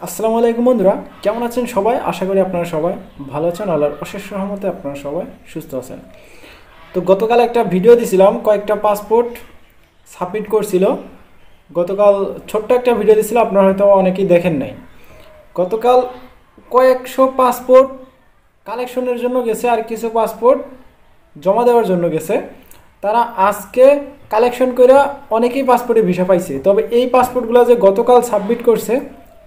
আসসালামু আলাইকুম বন্ধুরা, কেমন আছেন সবাই? আশা করি আপনারা সবাই ভালো আছেন। আল্লাহর অশেষ রহমতে আপনারা সবাই সুস্থ আছেন। তো গতকাল একটা ভিডিও দিছিলাম, কয়েকটা পাসপোর্ট সাবমিট করছিল। গতকাল ছোট্ট একটা ভিডিও দিছিলাম, আপনারা হয়তো অনেকেই দেখেন নাই। গতকাল কয়েকশো পাসপোর্ট কালেকশনের জন্য গেছে, আর কিছু পাসপোর্ট জমা দেওয়ার জন্য গেছে। তারা আজকে কালেকশন করে অনেকেই পাসপোর্টে ভিসা পাইছে। তবে এই পাসপোর্টগুলো যে গতকাল সাবমিট করছে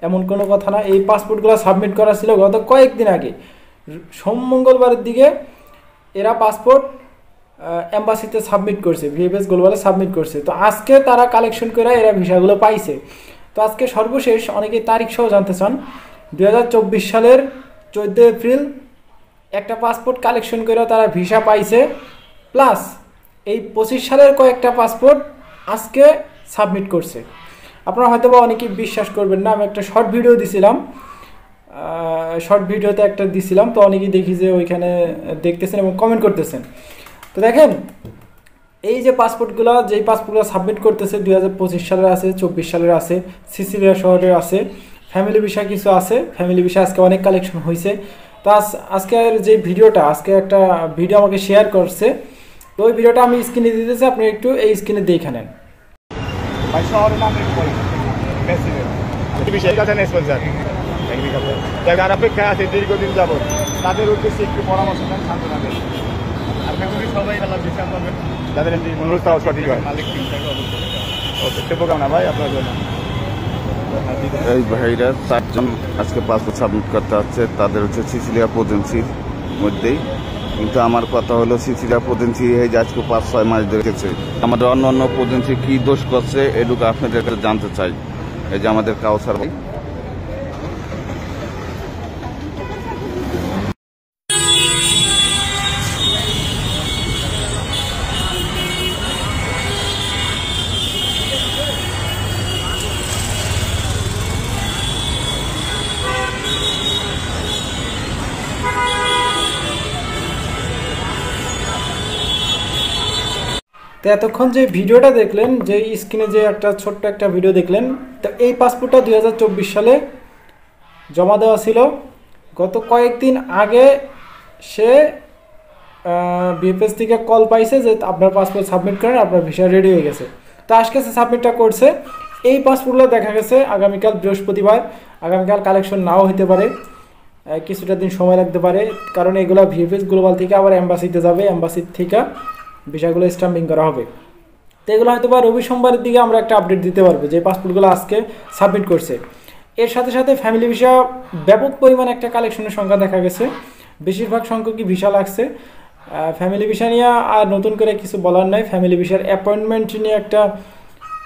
এমন কোনো কথা না। এই পাসপোর্টগুলো সাবমিট করা ছিল গত কয়েকদিন আগে, সোম মঙ্গলবারের দিকে এরা পাসপোর্ট এম্বাসিতে সাবমিট করছে, ভিএফএস গ্লোবালে সাবমিট করছে। তো আজকে তারা কালেকশন করে এরা ভিসাগুলো পাইছে। তো আজকে সর্বশেষ অনেকেই তারিখ সহ জানতে চান। 2024 সালের 14 এপ্রিল একটা পাসপোর্ট কালেকশন করে তারা ভিসা পাইছে, প্লাস এই 25 সালের কয়েকটা পাসপোর্ট আজকে সাবমিট করছে। আপনারা হয়তো বা অনেকেই বিশ্বাস করবেন না, আমি একটা শর্ট ভিডিও দিছিলাম, শর্ট ভিডিওতে একটা দিছিলাম, তো অনেকেই দেখি যে ওইখানে দেখতেছেন এবং কমেন্ট করতেছেন। তো দেখেন, এই যে পাসপোর্টগুলো, যেই পাসপোর্টগুলো সাবমিট করতেছে 2025 সালের আছে, 24 সালের আছে, সিসিলিয়া শহরের আছে, ফ্যামিলি ভিসা কিছু আছে। ফ্যামিলি ভিসা আজকে অনেক কালেকশন হয়েছে। তো আজকের যে ভিডিওটা, আজকে একটা ভিডিও আমাকে শেয়ার করছে, তো ওই ভিডিওটা আমি স্ক্রিনে দিতেছি, আপনি একটু এই স্ক্রিনে দেখে নেন। যারা অপেক্ষায় আছে দীর্ঘদিন যাবত, তাদের উদ্দেশ্যে একটু পরামর্শ দেন, সান্ত্বনা দেন। সবাই যাদের অনুরোধটাও সঠিক হয়। ওকে, শুভকামনা ভাই আপনার জন্য। এই ভাইরা 4 জন আজকে পাসপোর্ট সাবমিট করতে হচ্ছে, তাদের হচ্ছে সিসিলিয়া প্রজেন্সির মধ্যেই। কিন্তু আমার কথা হলো, সিসিলিয়া প্রজেন্সি এই যে আজকে 5-6 মাস ধরেছে, আমাদের অন্য অন্য প্রজেন্সি কি দোষ করছে এটুকু আপনাদের কাছে জানতে চাই। এই যে আমাদের কাউসার ভাই, তো এতক্ষণ যে ভিডিওটা দেখলেন, যে স্ক্রিনে যে একটা ছোট্ট একটা ভিডিও দেখলেন, তো এই পাসপোর্টটা 2024 সালে জমা দেওয়া ছিল। গত কয়েকদিন আগে সে বিএফএস থেকে কল পাইছে যে আপনার পাসপোর্ট সাবমিট করেন, আপনার ভিসা রেডি হয়ে গেছে। তো আজকে সে সাবমিটটা করছে। এই পাসপোর্টগুলো দেখা গেছে আগামীকাল বৃহস্পতিবার, আগামীকাল কালেকশন নাও হতে পারে, কিছুটা দিন সময় লাগতে পারে, কারণ এগুলো ভিএফএস গ্লোবাল থেকে আবার এম্বাসিতে যাবে, এম্বাসির থেকে ভিসাগুলো স্ট্যাম্পিং করা হবে। তো এগুলো হয়তো বা রবি সোমবারের দিকে আমরা একটা আপডেট দিতে পারবো যে পাসপোর্টগুলো আজকে সাবমিট করছে। এর সাথে সাথে ফ্যামিলি ভিসা ব্যাপক পরিমাণে একটা কালেকশনের সংখ্যা দেখা গেছে, বেশিরভাগ সংখ্যকই ভিসা লাগছে। ফ্যামিলি ভিসা নিয়ে আর নতুন করে কিছু বলার নাই। ফ্যামিলি ভিসার অ্যাপয়েন্টমেন্ট নিয়ে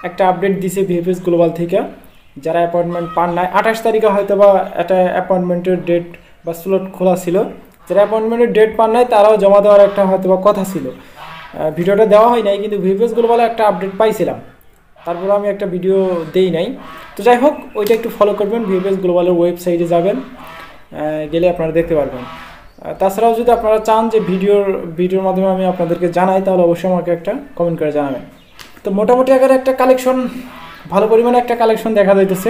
একটা আপডেট দিছে ভিএফএস গ্লোবাল থেকে। যারা অ্যাপয়েন্টমেন্ট পান নাই, 28 তারিখে হয়তো বা একটা অ্যাপয়েন্টমেন্টের ডেট বা স্লট খোলা ছিল। যারা অ্যাপয়েন্টমেন্টের ডেট পান নাই তারাও জমা দেওয়ার একটা হয়তো বা কথা ছিল। ভিডিওটা দেওয়া হয় নাই, কিন্তু ভিএফএস গ্লোবালে একটা আপডেট পাইছিলাম, তারপরে আমি একটা ভিডিও দেই নাই। তো যাই হোক, ওইটা একটু ফলো করবেন, ভিএফএস গ্লোবালের ওয়েবসাইটে যাবেন, গেলে আপনারা দেখতে পারবেন। তাছাড়াও যদি আপনারা চান যে ভিডিওর মাধ্যমে আমি আপনাদেরকে জানাই, তাহলে অবশ্যই আমাকে একটা কমেন্ট করে জানাবেন। তো মোটামুটি আকারে একটা কালেকশন, ভালো পরিমাণে একটা কালেকশন দেখা যাইতেছে।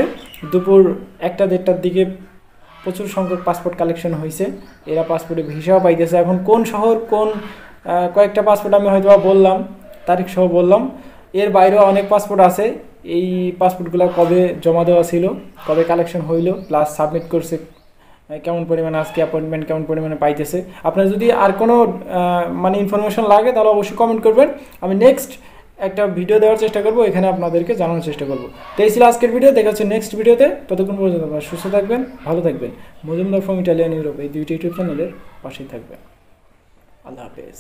দুপুর 1-1:30টার দিকে প্রচুর সংখ্যক পাসপোর্ট কালেকশন হয়েছে। এরা পাসপোর্টে ভিসাও পাইতেছে। এখন কোন শহর, কোন কয়েকটা পাসপোর্ট আমি হয়তো বললাম, তারিখ সহ বললাম। এর বাইরেও অনেক পাসপোর্ট আছে। এই পাসপোর্টগুলো কবে জমা দেওয়া ছিল, কবে কালেকশন হইল, প্লাস সাবমিট করছে, কেমন পরিমাণে আজকে অ্যাপয়েন্টমেন্ট কেমন পরিমাণে পাইতেছে। আপনার যদি আর কোনো ইনফরমেশন লাগে তাহলে অবশ্যই কমেন্ট করবেন। আমি নেক্সট একটা ভিডিও দেওয়ার চেষ্টা করবো, এখানে আপনাদেরকে জানানোর চেষ্টা করবো। তো এই ছিল আজকের ভিডিও, দেখা হচ্ছে নেক্সট ভিডিওতে। ততক্ষণ পর্যন্ত আপনারা সুস্থ থাকবেন, ভালো থাকবেন। মজুমদার ফ্রম ইটালিয়ান ইউরোপ এই দুইটি ইউটিউব চ্যানেলের পাশেই থাকবেন। আল্লাহ হাফেজ।